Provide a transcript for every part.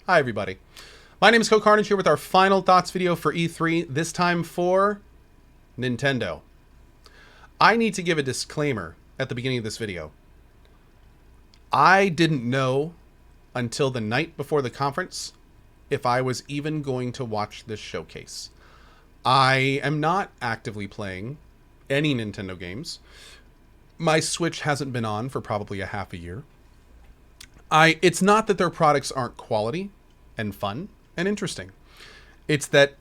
Hi, everybody. My name is CohhCarnage here with our final thoughts video for E3, this time for Nintendo. I need to give a disclaimer at the beginning of this video. I didn't know until the night before the conference if I was even going to watch this showcase. I am not actively playing any Nintendo games. My Switch hasn't been on for probably a half a year. It's not that their products aren't quality and fun and interesting. It's that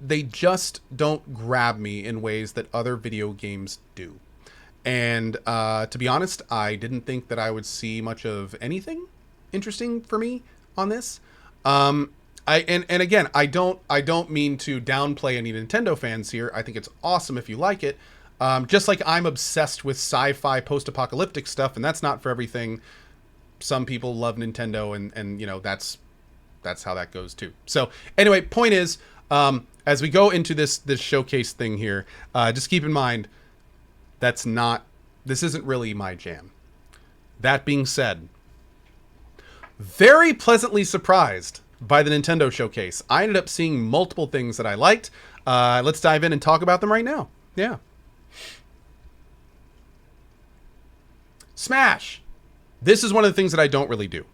they just don't grab me in ways that other video games do. And to be honest, I didn't think that I would see much of anything interesting for me on this. Again, I don't mean to downplay any Nintendo fans here. I think it's awesome if you like it. Just like I'm obsessed with sci-fi post-apocalyptic stuff, and that's not for everything. Some people love Nintendo, and you know, that's how that goes too. So anyway, point is, as we go into this showcase thing here, just keep in mind this isn't really my jam. That being said, very pleasantly surprised by the Nintendo showcase. I ended up seeing multiple things that I liked. Let's dive in and talk about them right now. Yeah. Smash. This is one of the things that I don't really do.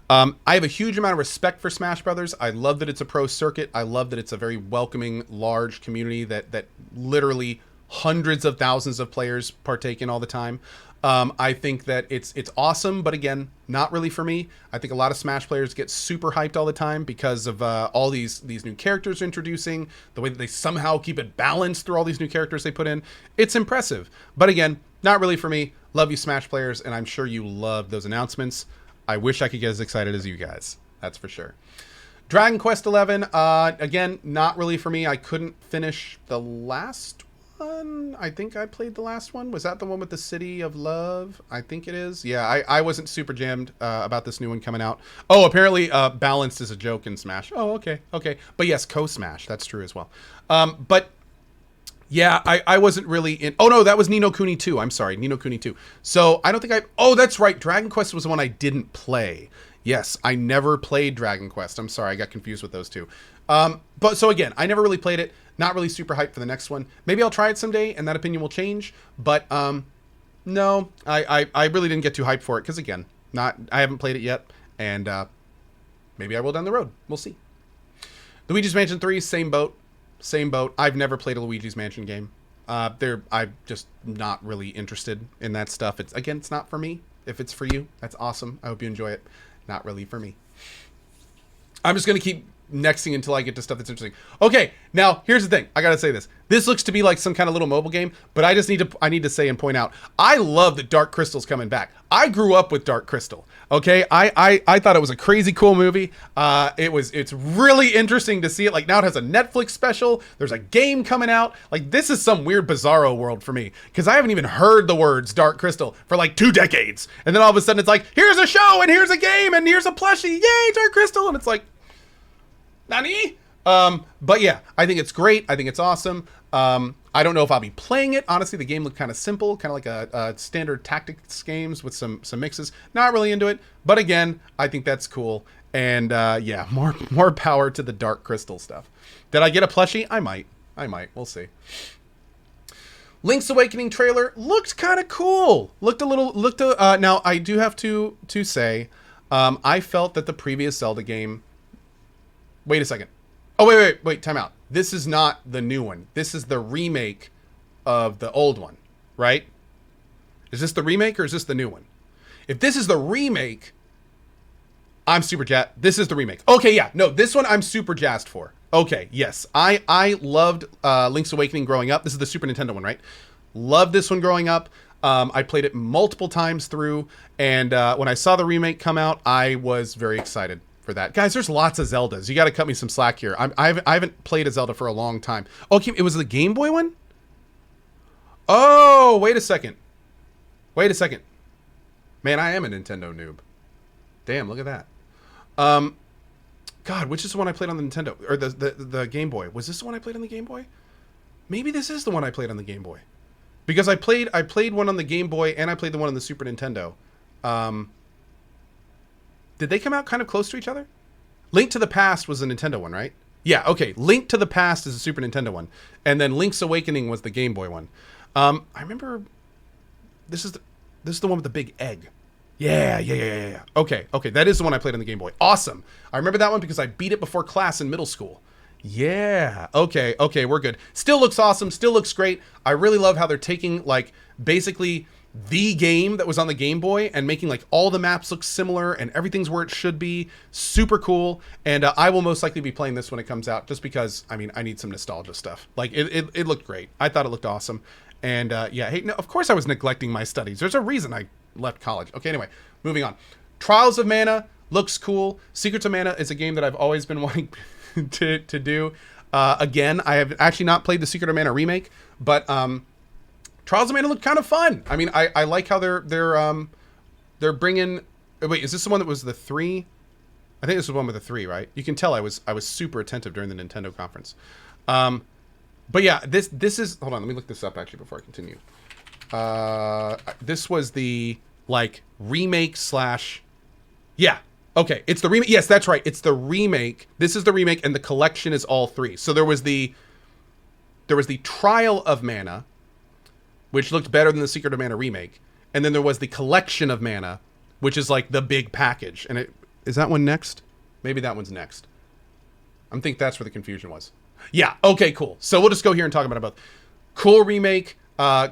I have a huge amount of respect for Smash Brothers. I love that it's a pro circuit. I love that it's a very welcoming, large community that literally hundreds of thousands of players partake in all the time. I think that it's awesome, but again, not really for me. I think a lot of Smash players get super hyped all the time because of all these new characters introducing, the way that they somehow keep it balanced through all these new characters they put in. It's impressive, but again, not really for me. Love you, Smash players, and I'm sure you love those announcements. I wish I could get as excited as you guys. That's for sure. Dragon Quest XI, again, not really for me. I couldn't finish the last one. I think I played the last one. Was that the one with the City of Love? I think it is. Yeah, I wasn't super jammed about this new one coming out. Oh, apparently balanced is a joke in Smash. Oh, okay. But yes, Smash. That's true as well. But yeah, I wasn't really in... Oh, no, that was Ni no Kuni 2. I'm sorry, Ni no Kuni 2. So, I don't think I... Oh, that's right. Dragon Quest was the one I didn't play. Yes, I never played Dragon Quest. I'm sorry, I got confused with those two. But, so again, I never really played it. Not really super hyped for the next one. Maybe I'll try it someday, and that opinion will change. But, no, I really didn't get too hyped for it. Because, again, I haven't played it yet. And, maybe I will down the road. We'll see. Luigi's Mansion 3, same boat. Same boat. I've never played a Luigi's Mansion game. I'm just not really interested in that stuff. It's not for me. If it's for you, that's awesome. I hope you enjoy it. Not really for me. I'm just going to keep nexting until I get to stuff that's interesting. Okay, now here's the thing. I got to say this. This looks to be like some kind of little mobile game, but I need to say and point out, I love that Dark Crystal's coming back. I grew up with Dark Crystal. Okay, I thought it was a crazy cool movie. It's really interesting to see it. Like now it has a Netflix special. There's a game coming out. Like this is some weird bizarro world for me because I haven't even heard the words Dark Crystal for like 2 decades. And then all of a sudden it's like, here's a show and here's a game and here's a plushie. Yay, Dark Crystal. And it's like, Nani? But yeah, I think it's great. I think it's awesome. I don't know if I'll be playing it. Honestly, the game looked kind of simple, kind of like a standard tactics games with some mixes. Not really into it, but again, I think that's cool. And yeah, more power to the Dark Crystal stuff. Did I get a plushie? I might. We'll see. Link's Awakening trailer looked kind of cool. Now I do have to say, I felt that the previous Zelda game. Wait a second. Oh, wait, time out. This is not the new one. This is the remake of the old one, right? Is this the remake or is this the new one? If this is the remake, I'm super jazzed. This is the remake. Okay, yeah. No, this one I'm super jazzed for. Okay, yes. I loved Link's Awakening growing up. This is the Super Nintendo one, right? Loved this one growing up. I played it multiple times through, and when I saw the remake come out, I was very excited for that. Guys, there's lots of Zeldas. You got to cut me some slack here. I haven't played a Zelda for a long time. Okay, it was the Game Boy one? Oh, wait a second. Man, I am a Nintendo noob. Damn, look at that. God, which is the one I played on the Nintendo? Or the Game Boy? Was this the one I played on the Game Boy? Maybe this is the one I played on the Game Boy. Because I played one on the Game Boy and I played the one on the Super Nintendo. Did they come out kind of close to each other? Link to the Past was a Nintendo one, right? Yeah, okay. Link to the Past is a Super Nintendo one. And then Link's Awakening was the Game Boy one. I remember this is the one with the big egg. Yeah. Okay. That is the one I played on the Game Boy. Awesome. I remember that one because I beat it before class in middle school. Yeah. Okay, we're good. Still looks awesome. Still looks great. I really love how they're taking, like, basically the game that was on the Game Boy and making, like, all the maps look similar and everything's where it should be. Super cool. And I will most likely be playing this when it comes out just because, I mean, I need some nostalgia stuff. Like, it looked great. I thought it looked awesome. And, yeah, hey, no, of course I was neglecting my studies. There's a reason I left college. Okay, anyway, moving on. Trials of Mana looks cool. Secrets of Mana is a game that I've always been wanting to do. Again, I have actually not played the Secret of Mana remake, but Trials of Mana looked kind of fun. I mean, I like how they're bringing. Wait, is this the one that was the 3? I think this was the one with the 3, right? You can tell I was super attentive during the Nintendo conference. But yeah, this is. Hold on, let me look this up actually before I continue. This was the like remake slash. Yeah. Okay, it's the remake. Yes, that's right. It's the remake. This is the remake, and the collection is all 3. So there was the Trial of Mana, which looked better than the Secret of Mana remake, and then there was the Collection of Mana, which is like the big package. And is that one next? Maybe that one's next. I think that's where the confusion was. Yeah. Okay. Cool. So we'll just go here and talk about it both. Cool remake.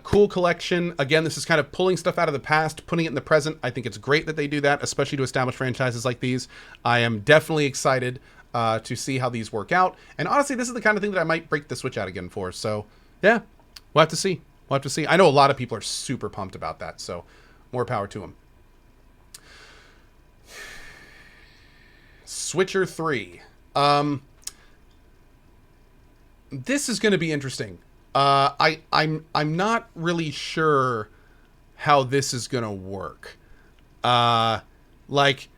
Cool collection. Again, this is kind of pulling stuff out of the past, putting it in the present. I think it's great that they do that, especially to establish franchises like these. I am definitely excited to see how these work out. And honestly, this is the kind of thing that I might break the Switch out again for. So, yeah, we'll have to see. We'll have to see. I know a lot of people are super pumped about that, so more power to them. Switcher 3. This is going to be interesting. I'm not really sure how this is gonna work. Like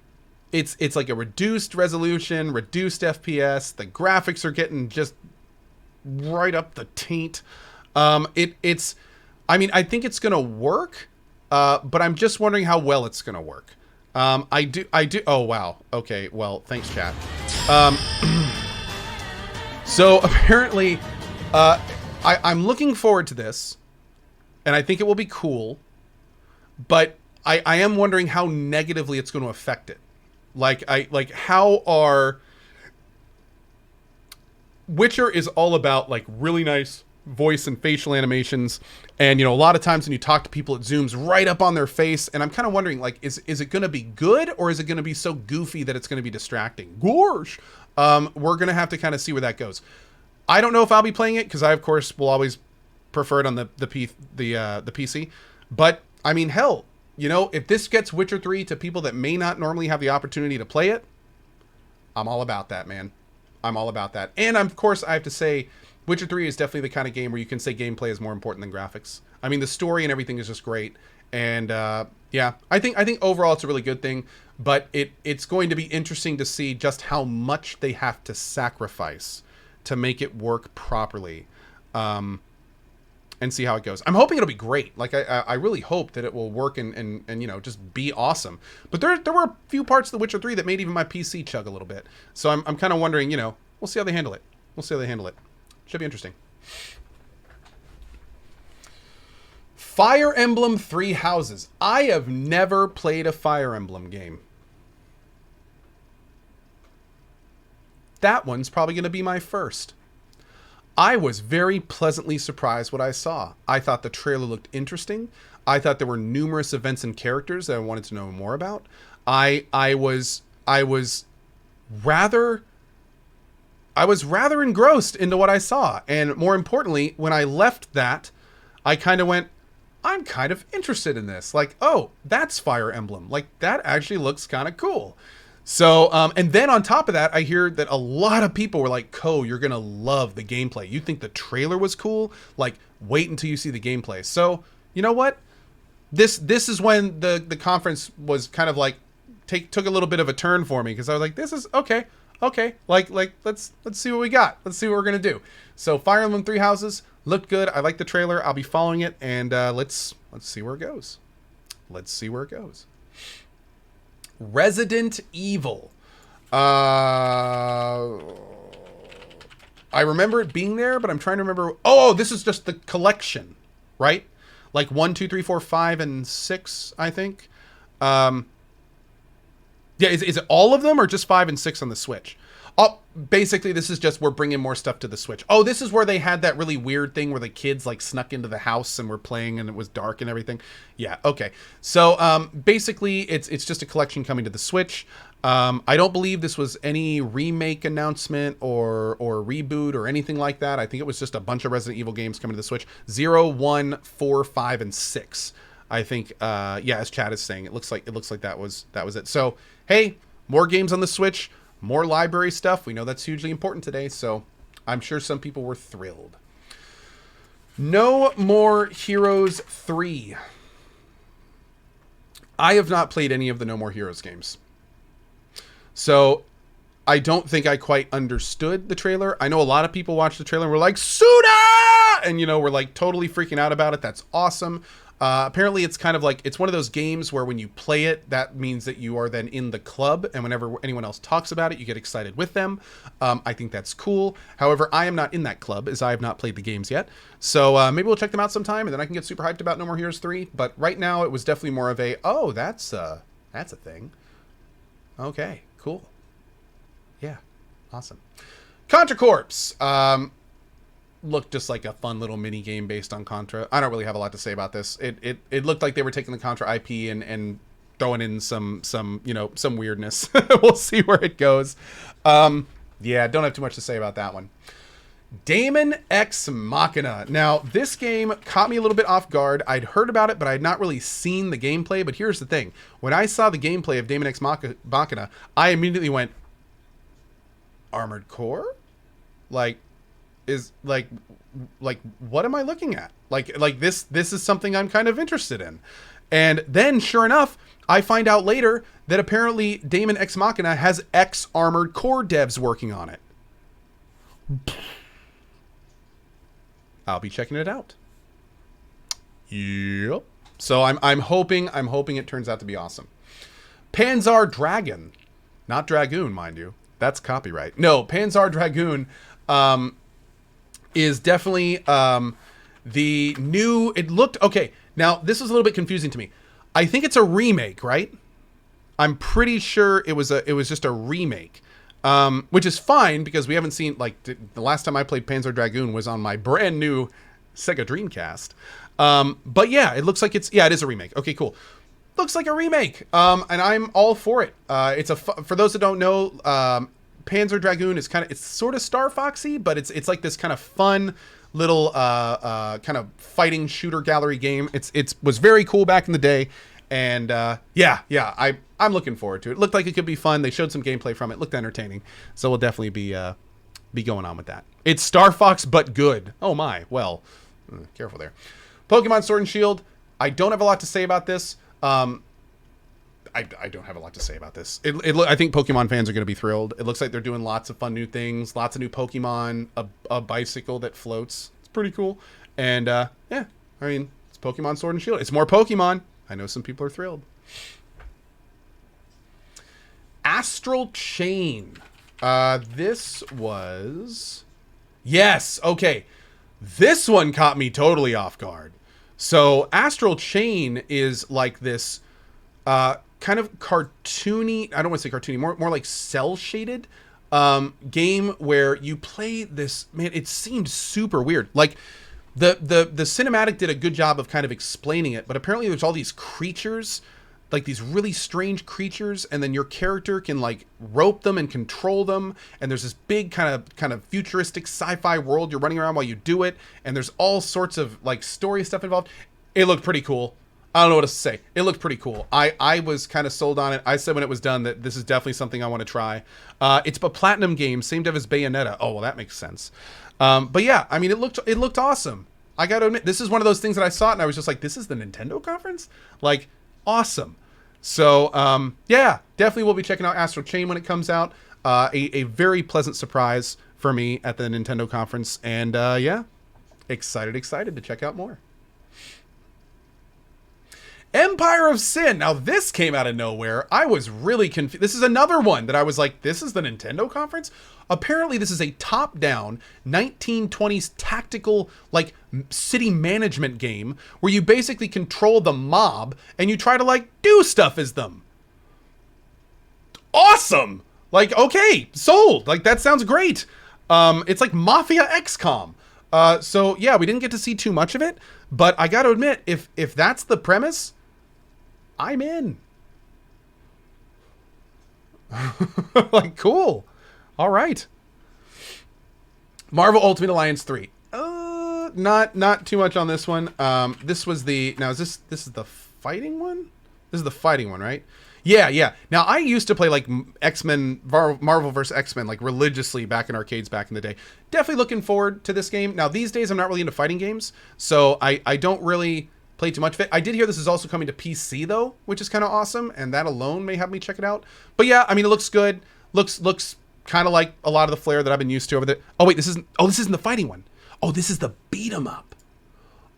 it's like a reduced resolution, reduced FPS. The graphics are getting just right up the taint. It's I mean, I think it's gonna work, but I'm just wondering how well it's gonna work. I do. Oh wow. Okay. Well, thanks, chat. So apparently, I'm looking forward to this, and I think it will be cool, but I am wondering how negatively it's going to affect it. Like how are Witcher is all about like really nice voice and facial animations, and you know a lot of times when you talk to people it zooms right up on their face, and I'm kind of wondering like is it going to be good or is it going to be so goofy that it's going to be distracting? Gosh, we're going to have to kind of see where that goes. I don't know if I'll be playing it because I, of course, will always prefer it on the PC. But I mean, hell, you know, if this gets Witcher 3 to people that may not normally have the opportunity to play it, I'm all about that, man. I'm all about that. And of course, I have to say, Witcher 3 is definitely the kind of game where you can say gameplay is more important than graphics. I mean, the story and everything is just great. And yeah, I think overall it's a really good thing. But it's going to be interesting to see just how much they have to sacrifice to make it work properly, and see how it goes. I'm hoping it'll be great. Like I really hope that it will work and you know just be awesome. But there were a few parts of The Witcher 3 that made even my PC chug a little bit. So I'm kind of wondering, you know, we'll see how they handle it. Should be interesting. Fire Emblem 3 Houses. I have never played a Fire Emblem game. That one's probably going to be my first. I was very pleasantly surprised what I saw. I thought the trailer looked interesting. I thought there were numerous events and characters that I wanted to know more about. I was rather engrossed into what I saw. And more importantly, when I left that, I kind of went, I'm kind of interested in this. Like, oh, that's Fire Emblem. Like, that actually looks kind of cool. So, and then on top of that, I hear that a lot of people were like, Cohh, you're going to love the gameplay. You think the trailer was cool? Like, wait until you see the gameplay. So, you know what? This is when the conference was kind of like, took a little bit of a turn for me. Because I was like, this is, okay. Like, let's see what we got. Let's see what we're going to do. So, Fire Emblem 3 Houses looked good. I like the trailer. I'll be following it. And let's see where it goes. Resident Evil. Uh, I remember it being there, but I'm trying to remember. Oh, this is just the collection, right? Like 1, 2, 3, 4, 5, and 6, I think. Yeah, is it all of them or just 5 and 6 on the Switch? Oh, basically, this is just we're bringing more stuff to the Switch. Oh, this is where they had that really weird thing where the kids like snuck into the house and were playing and it was dark and everything. Yeah, okay. So basically, it's just a collection coming to the Switch. I don't believe this was any remake announcement or reboot or anything like that. I think it was just a bunch of Resident Evil games coming to the Switch. 0, 1, 4, 5, and 6. I think, yeah, as Chad is saying, it looks like that was it. So, hey, more games on the Switch, more library stuff. We know that's hugely important today, so I'm sure some people were thrilled. No More Heroes 3. I have not played any of the No More Heroes games, so I don't think I quite understood the trailer. I know a lot of people watched the trailer and were like, Suda! And, we're like totally freaking out about it. That's awesome. Apparently it's kind of like, it's one of those games where when you play it, that means that you are then in the club, and whenever anyone else talks about it, you get excited with them. I think that's cool. However, I am not in that club as I have not played the games yet. So maybe we'll check them out sometime and then I can get super hyped about No More Heroes 3. But right now it was definitely more of a, oh, that's a thing. Okay, cool. Yeah, awesome. Contra Corps. Looked just like a fun little mini game based on Contra. I don't really have a lot to say about this. It looked like they were taking the Contra IP and throwing in some weirdness. We'll see where it goes. Yeah, don't have too much to say about that one. Daemon X Machina. Now, this game caught me a little bit off guard. I'd heard about it, but I had not really seen the gameplay. But here's the thing. When I saw the gameplay of Daemon X Machina, I immediately went, Armored Core? Like what am I looking at? Like this is something I'm kind of interested in. And then sure enough, I find out later that apparently Daemon X Machina has X Armored Core devs working on it. I'll be checking it out. Yep. So I'm hoping it turns out to be awesome. Panzer Dragon, not Dragoon, mind you. That's copyright. No, Panzer Dragoon is definitely the new. It looked okay. Now this is a little bit confusing to me. I think it's a remake, right? I'm pretty sure it was just a remake, which is fine because we haven't seen, like, the last time I played Panzer Dragoon was on my brand new Sega Dreamcast. But yeah, it looks like it is a remake. Okay, cool. Looks like a remake, and I'm all for it. It's for those that don't know, Panzer Dragoon is it's sort of Star Foxy, but it's like this kind of fun little kind of fighting shooter gallery game. It was very cool back in the day, and yeah, I'm looking forward to it. It looked like it could be fun. They showed some gameplay from it. Looked entertaining, so we'll definitely be going on with that. It's Star Fox but good. Oh my, well, careful there. Pokemon Sword and Shield. I don't have a lot to say about this. I don't have a lot to say about this. I think Pokemon fans are going to be thrilled. It looks like they're doing lots of fun new things, lots of new Pokemon, a bicycle that floats. It's pretty cool. And yeah, I mean, it's Pokemon Sword and Shield. It's more Pokemon. I know some people are thrilled. Astral Chain. This was... Yes, okay. This one caught me totally off guard. So Astral Chain is like this... kind of cartoony, I don't want to say cartoony, more like cell-shaded game where you play this, man, it seemed super weird. Like, the cinematic did a good job of kind of explaining it, but apparently there's all these creatures, like these really strange creatures, and then your character can, like, rope them and control them, and there's this big kind of futuristic sci-fi world you're running around while you do it, and there's all sorts of, like, story stuff involved. It looked pretty cool. I don't know what to say. It looked pretty cool. I was kind of sold on it. I said when it was done that this is definitely something I want to try. It's a Platinum game, same dev as Bayonetta. Oh, well, that makes sense. But yeah, I mean, it looked awesome. I got to admit, this is one of those things that I saw it and I was just like, this is the Nintendo conference? Like, awesome. So, yeah, definitely we'll be checking out Astral Chain when it comes out. A very pleasant surprise for me at the Nintendo conference. And yeah, excited to check out more. Empire of Sin. Now, this came out of nowhere. I was really confused. This is another one that I was like, this is the Nintendo conference? Apparently, this is a top-down 1920s tactical, like, city management game where you basically control the mob and you try to, like, do stuff as them. Awesome! Like, okay, sold. Like, that sounds great. It's like Mafia XCOM. So, yeah, we didn't get to see too much of it, but I gotta admit, if that's the premise, I'm in. Like, cool. All right. Marvel Ultimate Alliance 3. Not too much on this one. This was the... Now, this is the fighting one? This is the fighting one, right? Yeah. Now, I used to play, like, X-Men, Marvel vs. X-Men, like, religiously back in arcades back in the day. Definitely looking forward to this game. Now, these days, I'm not really into fighting games, so I don't really play too much of it. I did hear this is also coming to PC, though, which is kind of awesome, and that alone may have me check it out. But, yeah, I mean, it looks good. Looks kind of like a lot of the flair that I've been used to over there. Oh, wait, this isn't the fighting one. Oh, this is the beat 'em up.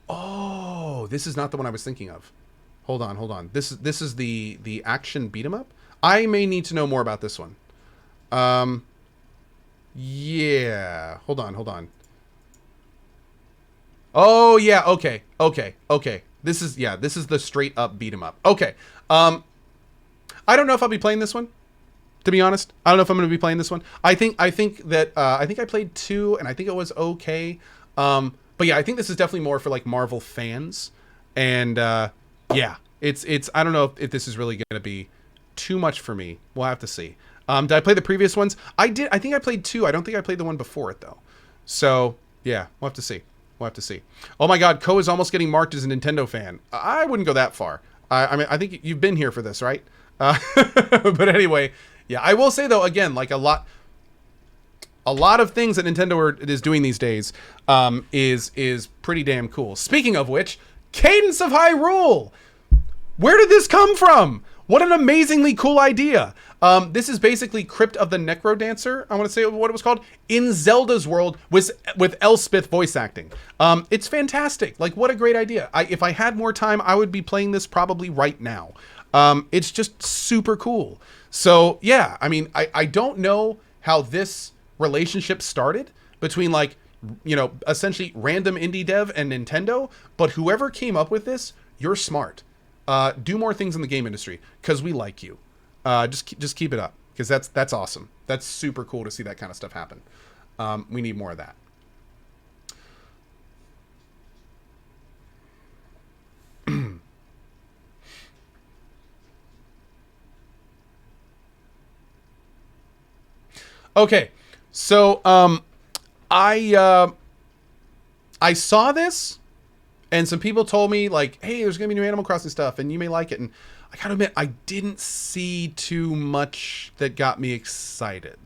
Oh, this is not the one I was thinking of. Hold on. This is the action beat 'em up. I may need to know more about this one. Yeah. Hold on. Oh, yeah. Okay. This is the straight up beat 'em up. Okay. I don't know if I'll be playing this one. To be honest, I don't know if I'm going to be playing this one. I think I played 2 and I think it was okay. But yeah, I think this is definitely more for like Marvel fans. And yeah, it's I don't know if this is really going to be too much for me. We'll have to see. Did I play the previous ones? I did. I think I played 2. I don't think I played the one before it though. So yeah, we'll have to see. Oh my God, Cohh is almost getting marked as a Nintendo fan. I wouldn't go that far. I mean, I think you've been here for this, right? But anyway, yeah, I will say though, again, like a lot of things that Nintendo is doing these days is pretty damn cool. Speaking of which, Cadence of Hyrule. Where did this come from? What an amazingly cool idea. This is basically Crypt of the Necrodancer, I want to say what it was called, in Zelda's world with Elspeth voice acting. It's fantastic. Like, what a great idea. If I had more time, I would be playing this probably right now. It's just super cool. So, yeah, I mean, I don't know how this relationship started between, like, you know, essentially random indie dev and Nintendo, but whoever came up with this, you're smart. Do more things in the game industry, because we like you. Just keep it up, because that's awesome. That's super cool to see that kind of stuff happen. We need more of that. Okay, so I saw this, and some people told me, like, hey, there's gonna be new Animal Crossing stuff, and you may like it. And I gotta admit, I didn't see too much that got me excited.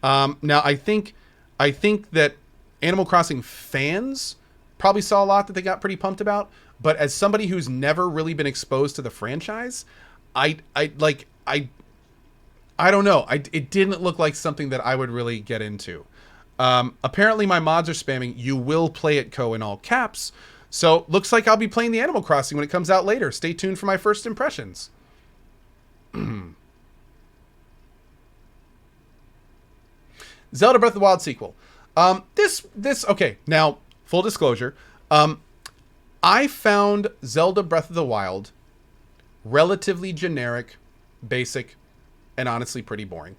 Now, I think that Animal Crossing fans probably saw a lot that they got pretty pumped about. But as somebody who's never really been exposed to the franchise, I don't know. It didn't look like something that I would really get into. Apparently, my mods are spamming, "You will play it, Cohh," in all caps. So, looks like I'll be playing the Animal Crossing when it comes out later. Stay tuned for my first impressions. Zelda Breath of the Wild sequel. Okay, now, full disclosure. I found Zelda Breath of the Wild relatively generic, basic, and honestly pretty boring.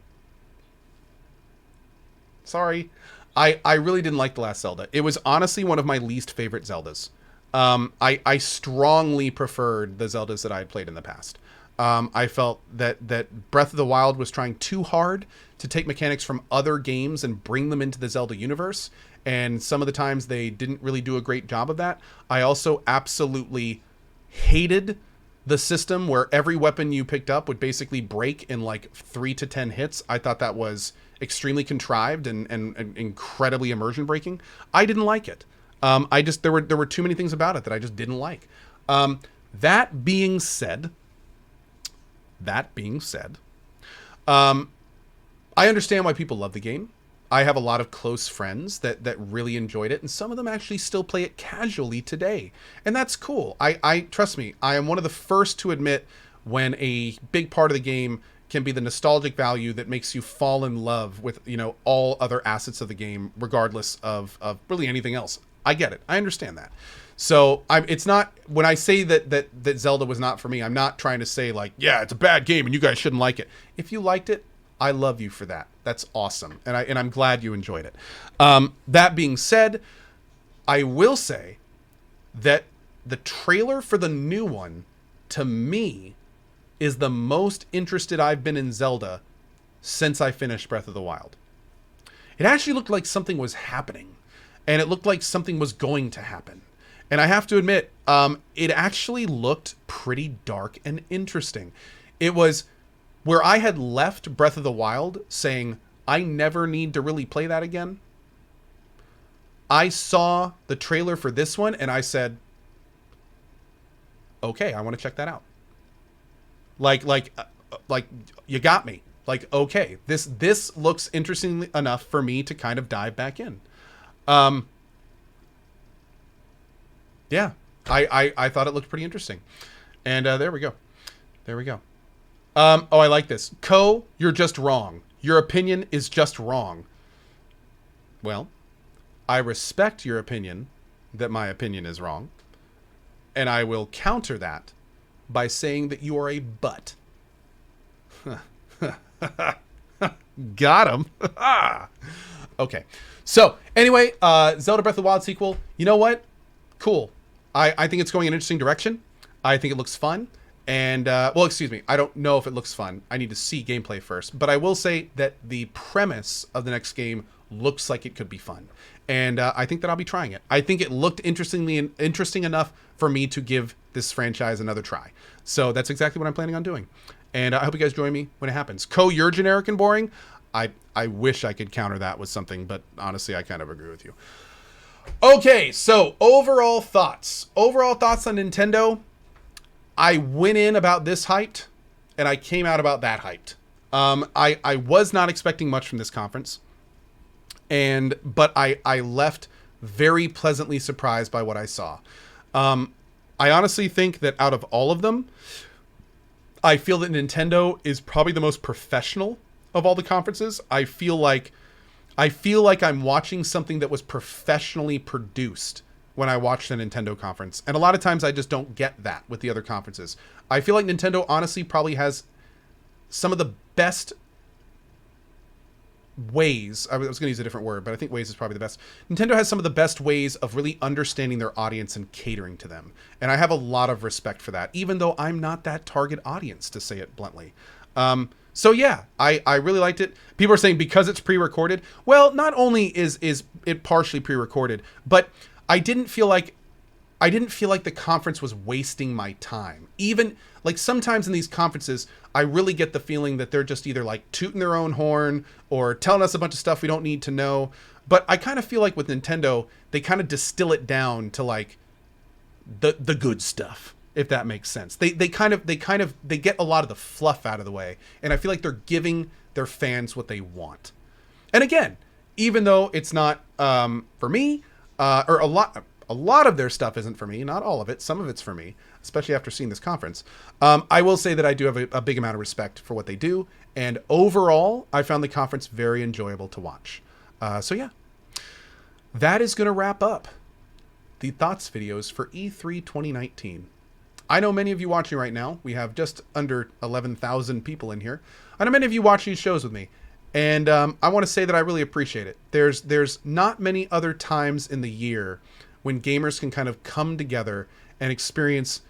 Sorry. I really didn't like the last Zelda. It was honestly one of my least favorite Zeldas. I strongly preferred the Zeldas that I had played in the past. I felt that Breath of the Wild was trying too hard to take mechanics from other games and bring them into the Zelda universe. And some of the times they didn't really do a great job of that. I also absolutely hated the system where every weapon you picked up would basically break in like 3 to 10 hits. I thought that was extremely contrived and incredibly immersion breaking. I didn't like it. There were too many things about it that I just didn't like. That being said, I understand why people love the game. I have a lot of close friends that really enjoyed it, and some of them actually still play it casually today. And that's cool. I trust me, I am one of the first to admit when a big part of the game can be the nostalgic value that makes you fall in love with, you know, all other assets of the game, regardless of really anything else. I get it. I understand that. So it's not, when I say that Zelda was not for me, I'm not trying to say like, yeah, it's a bad game and you guys shouldn't like it. If you liked it, I love you for that. That's awesome. And I'm glad you enjoyed it. That being said, I will say that the trailer for the new one, to me, is the most interested I've been in Zelda since I finished Breath of the Wild. It actually looked like something was happening, and it looked like something was going to happen. And I have to admit, it actually looked pretty dark and interesting. It was where I had left Breath of the Wild saying, I never need to really play that again. I saw the trailer for this one and I said, okay, I want to check that out. Like you got me. Like, okay, this looks interesting enough for me to kind of dive back in. Yeah, I thought it looked pretty interesting. And there we go. There we go. Oh, I like this. Cohh, you're just wrong. Your opinion is just wrong. Well, I respect your opinion that my opinion is wrong. And I will counter that by saying that you are a butt. Got him. Okay. So, anyway, Zelda Breath of the Wild sequel. You know what? Cool. I think it's going in an interesting direction. I think it looks fun. And, well, excuse me. I don't know if it looks fun. I need to see gameplay first. But I will say that the premise of the next game looks like it could be fun. And I think that I'll be trying it. I think it looked interesting enough for me to give this franchise another try. So that's exactly what I'm planning on doing. And I hope you guys join me when it happens. Cohh, you're generic and boring. I wish I could counter that with something, but honestly, I kind of agree with you. Okay, so overall thoughts. Overall thoughts on Nintendo. I went in about this hyped, and I came out about that hyped. I was not expecting much from this conference. But I left very pleasantly surprised by what I saw. I honestly think that out of all of them, I feel that Nintendo is probably the most professional of all the conferences. I feel like I'm watching something that was professionally produced when I watch the Nintendo conference. And a lot of times I just don't get that with the other conferences. I feel like Nintendo honestly probably has some of the best ways. I was going to use a different word, but I think ways is probably the best. Nintendo has some of the best ways of really understanding their audience and catering to them. And I have a lot of respect for that, even though I'm not that target audience, to say it bluntly. So yeah, I really liked it. People are saying because it's pre-recorded. Well, not only is it partially pre-recorded, but I didn't feel like the conference was wasting my time. Even like sometimes in these conferences, I really get the feeling that they're just either like tooting their own horn or telling us a bunch of stuff we don't need to know. But I kind of feel like with Nintendo, they kind of distill it down to like the good stuff, if that makes sense. They get a lot of the fluff out of the way, and I feel like they're giving their fans what they want. And again, even though it's not for me, or a lot of their stuff isn't for me, not all of it, some of it's for me, especially after seeing this conference. I will say that I do have a big amount of respect for what they do, and overall, I found the conference very enjoyable to watch. So yeah, that is going to wrap up the thoughts videos for E3 2019. I know many of you watching right now, we have just under 11,000 people in here. I know many of you watch these shows with me, and I want to say that I really appreciate it. There's not many other times in the year when gamers can kind of come together and experience,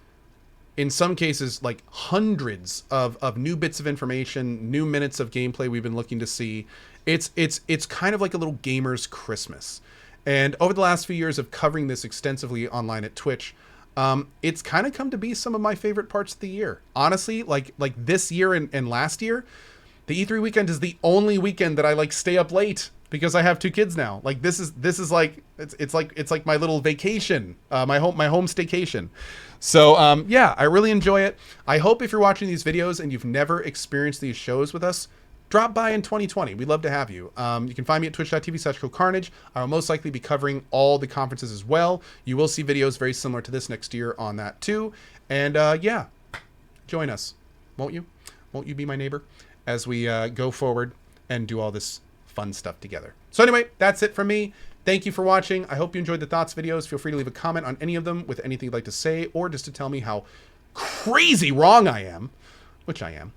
in some cases, like hundreds of new bits of information, new minutes of gameplay we've been looking to see. It's kind of like a little gamer's Christmas. And over the last few years of covering this extensively online at Twitch, it's kind of come to be some of my favorite parts of the year. Honestly, like this year and last year, the E3 weekend is the only weekend that I like stay up late because I have two kids now. Like this is like it's like my little vacation, my home staycation. So yeah, I really enjoy it. I hope if you're watching these videos and you've never experienced these shows with us, drop by in 2020. We'd love to have you. You can find me at twitch.tv/CohhCarnage. I will most likely be covering all the conferences as well. You will see videos very similar to this next year on that too. And yeah, join us. Won't you? Won't you be my neighbor as we go forward and do all this fun stuff together? So anyway, that's it from me. Thank you for watching. I hope you enjoyed the thoughts videos. Feel free to leave a comment on any of them with anything you'd like to say, or just to tell me how crazy wrong I am, which I am.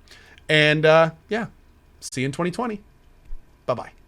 And yeah, see you in 2020. Bye-bye.